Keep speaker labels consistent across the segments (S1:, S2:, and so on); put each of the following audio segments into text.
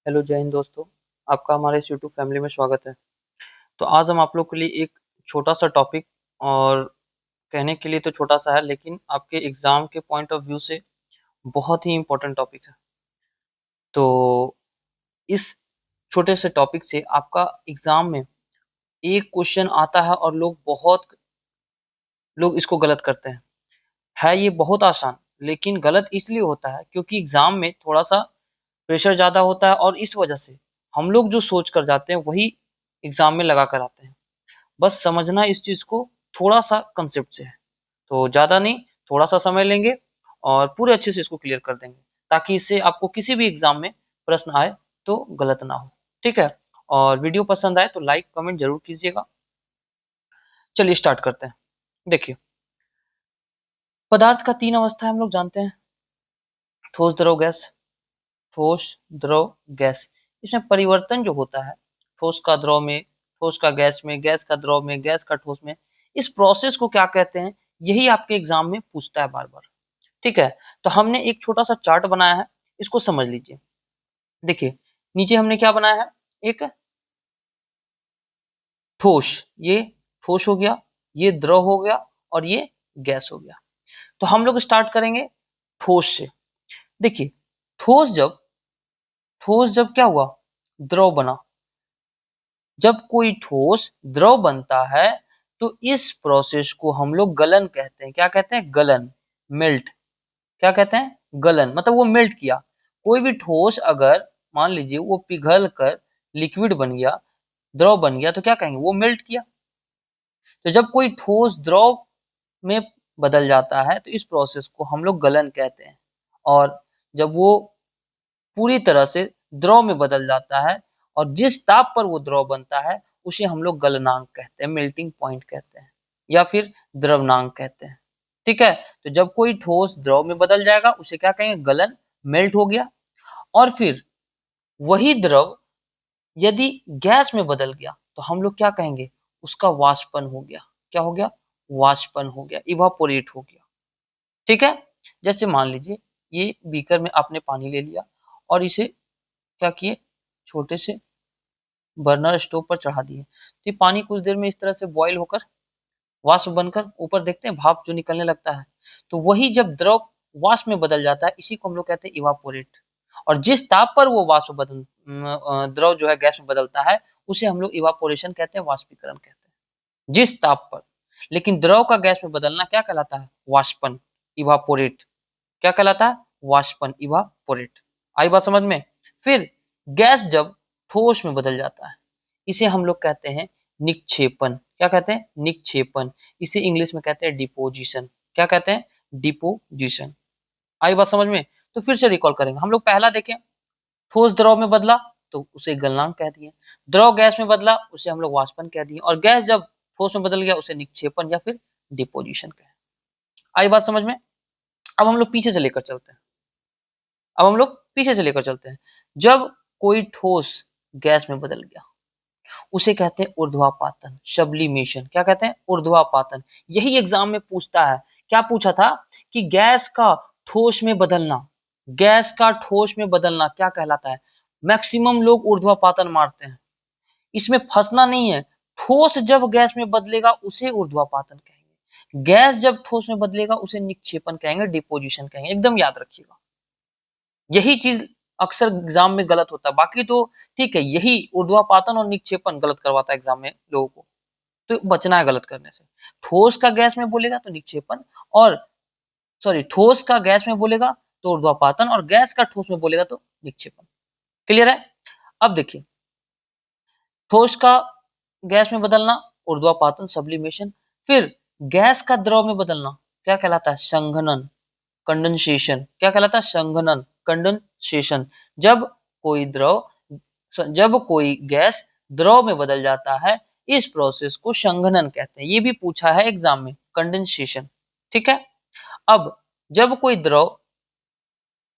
S1: Hello जय हिंद दोस्तों। आपका हमारे इस यूट्यूब फैमिली में स्वागत है। तो आज हम आप लोग के लिए एक छोटा सा टॉपिक, और कहने के लिए तो छोटा सा है लेकिन आपके एग्जाम के पॉइंट ऑफ व्यू से बहुत ही इम्पोर्टेंट टॉपिक है। तो इस छोटे से टॉपिक से आपका एग्जाम में एक क्वेश्चन आता है और बहुत लोग इसको गलत करते हैं। ये बहुत आसान, लेकिन गलत इसलिए होता है क्योंकि एग्जाम में थोड़ा सा प्रेशर ज़्यादा होता है और इस वजह से हम लोग जो सोच कर जाते हैं वही एग्जाम में लगा कर आते हैं। बस समझना इस चीज़ को थोड़ा सा कंसेप्ट से है। तो ज़्यादा नहीं, थोड़ा सा समय लेंगे और पूरे अच्छे से इसको क्लियर कर देंगे, ताकि इससे आपको किसी भी एग्जाम में प्रश्न आए तो गलत ना हो। ठीक है। और वीडियो पसंद आए तो लाइक कमेंट जरूर कीजिएगा। चलिए स्टार्ट करते हैं। देखिए, पदार्थ का तीन अवस्था हम लोग जानते हैं: ठोस, द्रव, गैस। ठोस, द्रव, गैस। इसमें परिवर्तन जो होता है, ठोस का द्रव में, ठोस का गैस में, गैस का द्रव में, गैस का ठोस में, इस प्रोसेस को क्या कहते हैं, यही आपके एग्जाम में पूछता है बार बार। ठीक है। तो हमने एक छोटा सा चार्ट बनाया है, इसको समझ लीजिए। देखिए, नीचे हमने क्या बनाया है, एक ठोस, ये ठोस हो गया, ये द्रव हो गया और ये गैस हो गया। तो हम लोग स्टार्ट करेंगे ठोस से। देखिए, ठोस जब ठोस जब क्या हुआ, द्रव बना। जब कोई ठोस द्रव बनता है तो इस प्रोसेस को हम लोग गलन कहते हैं। क्या कहते हैं? गलन, मेल्ट। क्या कहते हैं? गलन, मतलब वो मेल्ट किया। कोई भी ठोस अगर मान लीजिए वो पिघल कर लिक्विड बन गया, द्रव बन गया, तो क्या कहेंगे? वो मेल्ट किया। तो जब कोई ठोस द्रव में बदल जाता है तो इस प्रोसेस को हम लोग गलन कहते हैं। और जब वो पूरी तरह से द्रव में बदल जाता है और जिस ताप पर वो द्रव बनता है उसे हम लोग गलनांक कहते हैं, मेल्टिंग पॉइंट कहते हैं, या फिर द्रवनांक कहते हैं। ठीक है। तो जब कोई ठोस द्रव में बदल जाएगा उसे क्या कहेंगे? गलन, मेल्ट हो गया। और फिर वही द्रव यदि गैस में बदल गया तो हम लोग क्या कहेंगे? उसका वाष्पन हो गया। क्या हो गया? वाष्पन हो गया, इवापोरेट हो गया। ठीक है। जैसे मान लीजिए ये बीकर में आपने पानी ले लिया और इसे क्या किए, छोटे से बर्नर स्टोव पर चढ़ा दिए, तो ये पानी कुछ देर में इस तरह से बॉईल होकर वाष्प बनकर ऊपर देखते हैं भाप जो निकलने लगता है। तो वही जब द्रव वाष्प में बदल जाता है इसी को हम लोग कहते हैं इवापोरेट। और जिस ताप पर वो द्रव जो है गैस में बदलता है उसे हम लोग इवापोरेशन कहते हैं, वाष्पीकरण कहते हैं, जिस ताप पर। लेकिन द्रव का गैस में बदलना क्या कहलाता है? वाष्पन, इवापोरेट। क्या कहलाता है? वाष्पन, इवापोरेट। आई बात समझ में? फिर गैस जब ठोस में बदल जाता है इसे हम लोग कहते हैं निक्षेपण। क्या कहते हैं? निक्षेपण। इसे इंग्लिश में कहते हैं डिपोजिशन। क्या कहते हैं? डिपोजिशन। आई बात समझ में? तो फिर से रिकॉल करेंगे। हम लोग पहला देखें, ठोस द्रव में बदला तो उसे गलनांक कह दिए, द्रव गैस में बदला उसे हम लोग वाष्पन कह दिए, और गैस जब ठोस में बदल गया उसे निक्षेपण या फिर डिपोजिशन कहे। आई बात समझ में? अब हम लोग पीछे से लेकर चलते हैं। अब हम लोग पीछे से लेकर चलते हैं। जब कोई ठोस गैस में बदल गया उसे कहते हैं ऊर्ध्वापातन, सब्लिमेशन। क्या कहते हैं? ऊर्ध्वापातन। यही एग्जाम में पूछता है। क्या पूछा था कि गैस का ठोस में बदलना, गैस का ठोस में बदलना क्या कहलाता है? मैक्सिमम लोग ऊर्ध्वापातन मारते हैं, इसमें फंसना नहीं है। ठोस जब गैस में बदलेगा उसे ऊर्ध्वापातन कहेंगे, गैस जब ठोस में बदलेगा उसे निक्षेपण कहेंगे, डिपोजिशन कहेंगे। एकदम याद रखिएगा, यही चीज अक्सर एग्जाम में गलत होता है। बाकी तो ठीक है, यही ऊर्ध्वापातन और निक्षेपण गलत करवाता है एग्जाम में लोगों को, तो बचना है गलत करने से। ठोस का गैस में बोलेगा तो निक्षेपण, और सॉरी, ठोस का गैस में बोलेगा तो ऊर्ध्वापातन, और गैस का ठोस में बोलेगा तो निक्षेपण। क्लियर है? अब देखिए, ठोस का गैस में बदलना ऊर्ध्वापातन, सब्लिमेशन। फिर गैस का द्रव में बदलना क्या कहलाता है? संघनन, कंडेंसेशन। क्या कहलाता है? संघनन, कंडेंसेशन। जब कोई द्रव जब कोई गैस द्रव में बदल जाता है इस प्रोसेस को संघनन कहते हैं। ये भी पूछा है एग्जाम में, कंडेंसेशन। ठीक है। अब जब कोई द्रव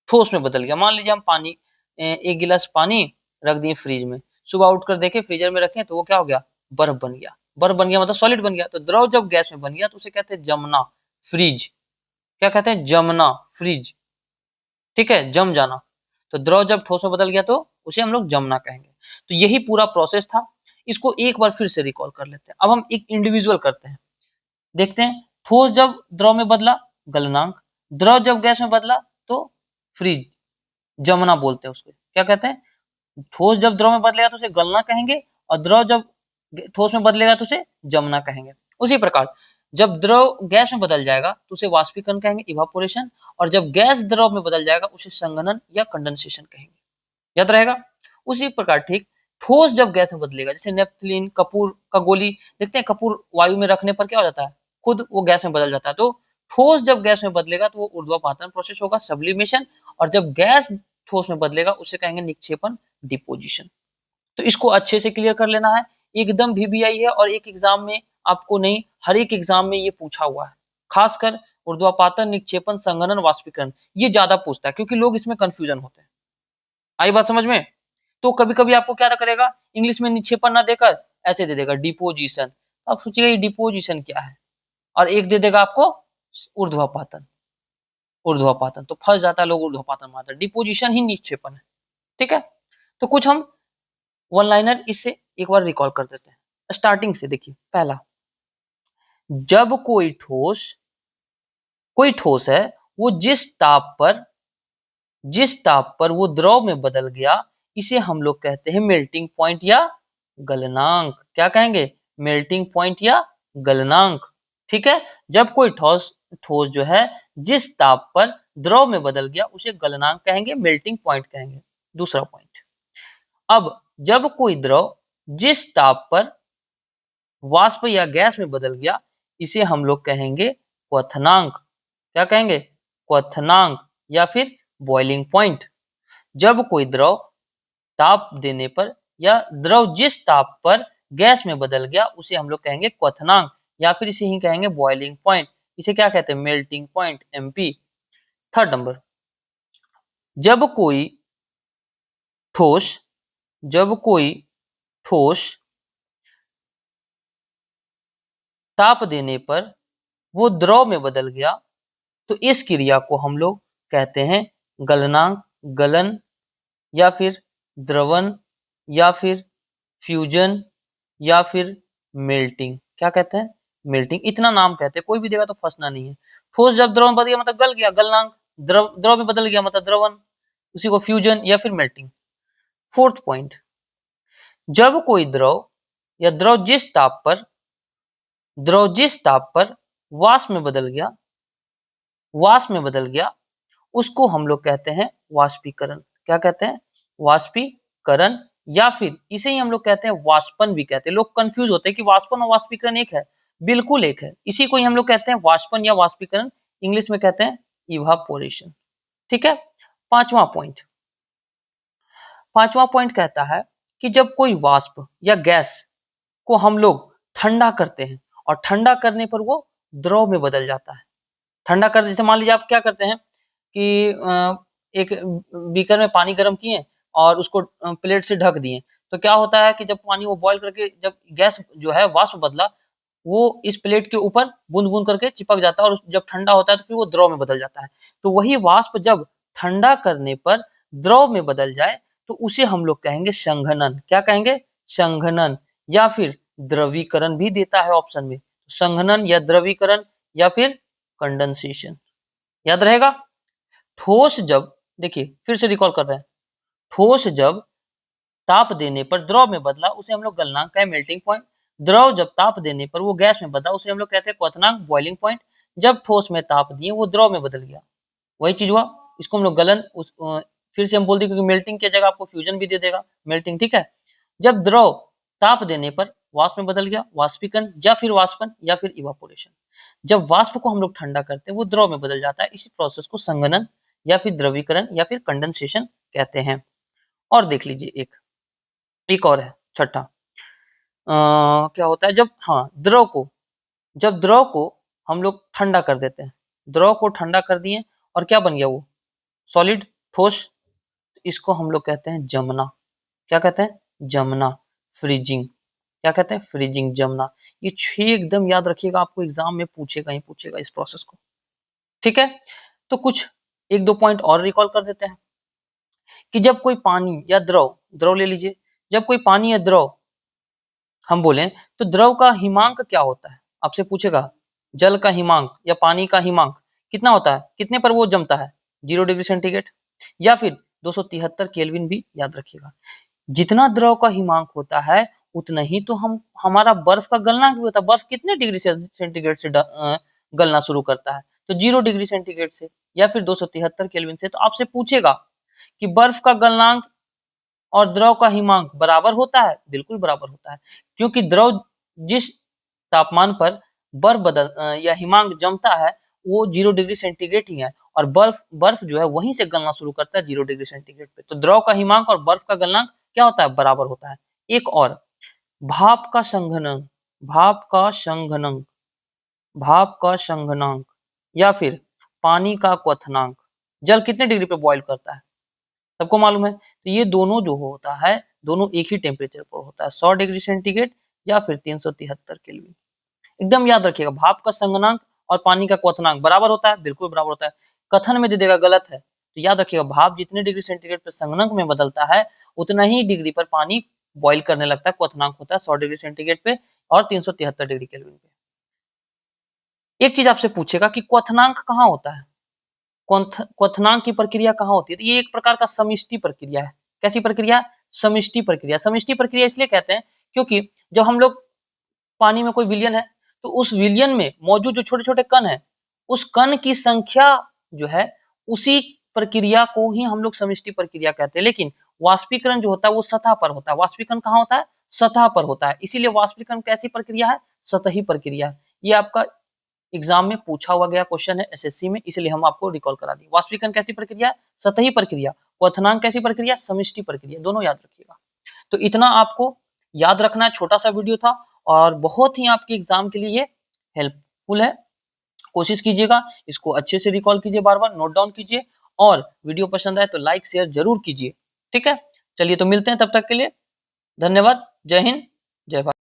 S1: ठोस में बदल गया, मान लीजिए हम पानी, एक गिलास पानी रख दिए फ्रिज में, सुबह उठकर देखे फ्रीजर में रखे तो वो क्या हो गया? बर्फ बन गया। बर्फ बन गया मतलब सॉलिड बन गया। तो द्रव जब गैस में बन गया तो उसे कहते हैं जमना, फ्रीज। क्या कहते हैं? जमना, फ्रीज। ठीक है, जम जाना। तो द्रव जब ठोस में बदल गया तो उसे हम लोग जमना कहेंगे। तो यही पूरा प्रोसेस था, इसको एक बार फिर से रिकॉल कर लेते हैं। अब हम एक इंडिविजुअल करते हैं, देखते हैं। ठोस जब द्रव में बदला गलनांक, द्रव जब गैस में बदला तो फ्रीज, जमना बोलते हैं उसको, क्या कहते हैं? ठोस जब द्रव में बदलेगा तो उसे गलना कहेंगे, और द्रव जब ठोस में बदलेगा तो उसे जमना कहेंगे। उसी प्रकार जब द्रव गैस में बदल जाएगा तो उसे वाष्पीकरण कहेंगे, इवापोरेशन, और जब गैस द्रव में बदल जाएगा उसे संघनन या कंडेंसेशन कहेंगे। याद रहेगा? उसी प्रकार ठीक ठोस जब गैस में बदलेगा, जैसे नेपथलीन, कपूर का गोली, देखते हैं कपूर वायु में रखने पर क्या हो जाता है, खुद वो गैस में बदल जाता है। तो ठोस जब गैस में बदलेगा तो वो ऊर्ध्वापातन प्रोसेस होगा, सब्लिमेशन, और जब गैस ठोस में बदलेगा उसे कहेंगे निक्षेपण, डिपोजिशन। तो इसको अच्छे से क्लियर कर लेना है, एकदम VBI है, और एक एग्जाम में आपको नहीं, हर एक एग्जाम में ये पूछा हुआ है। खासकर ऊर्ध्वापातन, निक्षेपण, संघनन, वाष्पीकरण, ये ज्यादा पूछता है क्योंकि लोग इसमें कंफ्यूजन होते हैं। आई बात समझ में? तो कभी कभी आपको क्या करेगा, इंग्लिश में निक्षेपण ना देकर ऐसे दे देगा डिपोजिशन, आप सोचिएगा ये डिपोजिशन क्या है, और एक दे देगा आपको ऊर्ध्वापातन, ऊर्ध्वापातन, तो फंस जाता है लोग, ऊर्ध्वापातन मारता है, डिपोजिशन ही निक्षेपण है। ठीक है, तो कुछ हम वन लाइनर इससे एक बार रिकॉल कर देते हैं स्टार्टिंग से। देखिए पहला, जब कोई ठोस है वो जिस ताप पर वो द्रव में बदल गया, इसे हम लोग कहते हैं मेल्टिंग पॉइंट या गलनांक। क्या कहेंगे? मेल्टिंग पॉइंट या गलनांक। ठीक है, जब कोई ठोस जो है जिस ताप पर द्रव में बदल गया उसे गलनांक कहेंगे, मेल्टिंग पॉइंट कहेंगे। दूसरा पॉइंट, अब जब कोई द्रव जिस ताप पर वाष्प या गैस में बदल गया, इसे हम लोग कहेंगे क्वथनांक। क्या कहेंगे? क्वथनांक या फिर बॉइलिंग पॉइंट। जब कोई द्रव ताप देने पर या द्रव जिस ताप पर गैस में बदल गया उसे हम लोग कहेंगे क्वथनांक, या फिर इसे ही कहेंगे बॉइलिंग पॉइंट। इसे क्या कहते हैं? Melting point, MP। Third number, जब कोई ठोस ताप देने पर वो द्रव में बदल गया, तो इस क्रिया को हम लोग कहते हैं गलनांक, गलन, या फिर द्रवन, या फिर फ्यूजन, या फिर मेल्टिंग। क्या कहते हैं? मेल्टिंग। इतना नाम कहते हैं, कोई भी देगा तो फंसना नहीं है। ठोस जब द्रव में बदल गया मतलब गल गया, गलनांक। द्रव में बदल गया मतलब द्रवन, उसी को फ्यूजन या फिर मेल्टिंग। फोर्थ पॉइंट, जब कोई द्रव जिस ताप पर वाष्प में बदल गया उसको हम लोग कहते हैं वाष्पीकरण। क्या कहते हैं? वाष्पीकरण, या फिर इसे ही हम लोग कहते हैं वाष्पन भी कहते हैं। लोग कंफ्यूज होते हैं कि वाष्पन और वाष्पीकरण एक है, बिल्कुल एक है। इसी को ही हम लोग कहते हैं वाष्पन या वाष्पीकरण, इंग्लिश में कहते हैं इवापोरेशन। ठीक है, पांचवा पॉइंट कहता है कि जब कोई वाष्प या गैस को हम लोग ठंडा करते हैं और ठंडा करने पर वो द्रव में बदल जाता है। ठंडा कर, जैसे मान लीजिए आप क्या करते हैं कि एक बीकर में पानी गर्म किए और उसको प्लेट से ढक दिए, तो क्या होता है कि जब पानी वो बॉईल करके जब गैस जो है वाष्प बदला, वो इस प्लेट के ऊपर बूंद बूंद करके चिपक जाता है, और जब ठंडा होता है तो फिर वो द्रव में बदल जाता है। तो वही वाष्प जब ठंडा करने पर द्रव में बदल जाए तो उसे हम लोग कहेंगे संघनन। क्या कहेंगे? संघनन, या फिर द्रवीकरण भी देता है ऑप्शन में। संघनन या द्रवीकरण या फिर कंडेंसेशन। याद रहेगा? ठोस जब, देखिए फिर से रिकॉल कर रहे हैं, ठोस जब ताप देने पर द्रव में बदला उसे हम लोग गलनांक कहें, मेल्टिंग पॉइंट। द्रव जब ताप देने पर वो गैस में बदला उसे हम लोग कहते हैं क्वथनांक, बॉइलिंग पॉइंट। जब ठोस में ताप दिए वो द्रव में बदल गया, वही चीज हुआ, इसको हम लोग गलन, फिर से हम बोल दें क्योंकि मेल्टिंग की जगह आपको फ्यूजन भी दे देगा, मेल्टिंग। ठीक है, जब द्रव ताप देने पर वाष्प में बदल गया, वाष्पीकरण या फिर वाष्पन या फिर इवापोरेशन। जब वाष्प को हम लोग ठंडा करते हैं वो द्रव में बदल जाता है, इसी प्रोसेस को संघनन या फिर द्रवीकरण या फिर कंडेंसेशन कहते हैं। और देख लीजिए एक और है, छठा। क्या होता है जब, हाँ, जब द्रव को हम लोग ठंडा कर देते हैं, द्रव को ठंडा कर दिए और क्या बन गया वो सॉलिड, ठोस, इसको हम लोग कहते हैं जमना। क्या कहते हैं? जमना, फ्रीजिंग। क्या कहते हैं? फ्रीजिंग, जमना। ये 6 एकदम याद रखिएगा, आपको एग्जाम में पूछेगा ही पूछेगा इस प्रोसेस को। ठीक है, तो कुछ 1-2 पॉइंट और रिकॉल कर देते हैं कि जब कोई पानी या द्रव ले लीजिए, जब कोई पानी या द्रव हम बोलें तो द्रव का हिमांक क्या होता है, आपसे पूछेगा जल का हिमांक या पानी का हिमांक कितना होता है, कितने पर वो जमता है, 0 डिग्री सेंटीग्रेड या फिर 273 केल्विन भी याद रखिएगा। जितना द्रव का हिमांक होता है उतना ही तो हमारा बर्फ का गलनांक भी होता है। बर्फ कितने डिग्री सेंटीग्रेड से गलना शुरू करता है, तो 0 डिग्री सेंटीग्रेड से या फिर 273 केल्विन से। तो आपसे पूछेगा कि बर्फ का गलनांक और द्रव का हिमांक बराबर होता है, बिल्कुल बराबर होता है, क्योंकि द्रव जिस तापमान पर बर्फ या हिमांक जमता है वो 0 डिग्री सेंटीग्रेड ही है, और बर्फ जो है वहीं से गलना शुरू करता है 0 डिग्री सेंटीग्रेड पे। तो द्रव का हिमांक और बर्फ का गलनांक क्या होता है, बराबर होता है। एक और, भाप का संघनक, भाप का संघनक या फिर पानी का क्वथनांक। जल कितने डिग्री पे बॉईल करता है, सबको मालूम है। तो ये दोनों जो होता है, दोनों एक ही टेम्परेचर पर होता है, 100 डिग्री सेंटीग्रेड या फिर 373 केल्विन। एकदम याद रखिएगा, भाप का संघनक और पानी का क्वथनांक बराबर होता है, बिल्कुल बराबर होता है। कथन में दे देगा गलत है, तो याद रखिएगा भाप जितने डिग्री सेंटीग्रेड पर संघनक में बदलता है उतना ही डिग्री पर पानी बॉईल करने लगता है, क्वथनांक होता है 100 डिग्री सेंटीग्रेड पे और 373 डिग्री केल्विन पे। एक चीज आपसे पूछेगा कि क्वथनांक कहाँ होता है, क्वथनांक की प्रक्रिया कहाँ होती है, तो ये एक प्रकार का समिष्टि प्रक्रिया है। कैसी प्रक्रिया, समिष्टि प्रक्रिया। समिष्टि प्रक्रिया इसलिए कहते हैं क्योंकि जब हम लोग पानी में कोई विलयन है तो उस विलयन में मौजूद जो छोटे छोटे कण है, उस कण की संख्या जो है उसी प्रक्रिया को ही हम लोग समिष्टि प्रक्रिया कहते हैं। लेकिन वाष्पीकरण जो होता है वो सतह पर होता है। वाष्पीकरण कहाँ होता है, सतह पर होता है। इसीलिए वाष्पीकरण कैसी प्रक्रिया है, सतही प्रक्रिया। ये आपका एग्जाम में पूछा हुआ गया क्वेश्चन है एसएससी में, इसलिए हम आपको रिकॉल करा दिए। वाष्पीकरण कैसी प्रक्रिया, सतही प्रक्रिया। क्वथनांक कैसी प्रक्रिया, समिष्टि प्रक्रिया। दोनों याद रखिएगा। तो इतना आपको याद रखना है, छोटा सा वीडियो था और बहुत ही आपके एग्जाम के लिए हेल्पफुल है। कोशिश कीजिएगा, इसको अच्छे से रिकॉल कीजिए, बार बार नोट डाउन कीजिए, और वीडियो पसंद आए तो लाइक शेयर जरूर कीजिए। ठीक है, चलिए तो मिलते हैं, तब तक के लिए धन्यवाद। जय हिंद, जय भारत।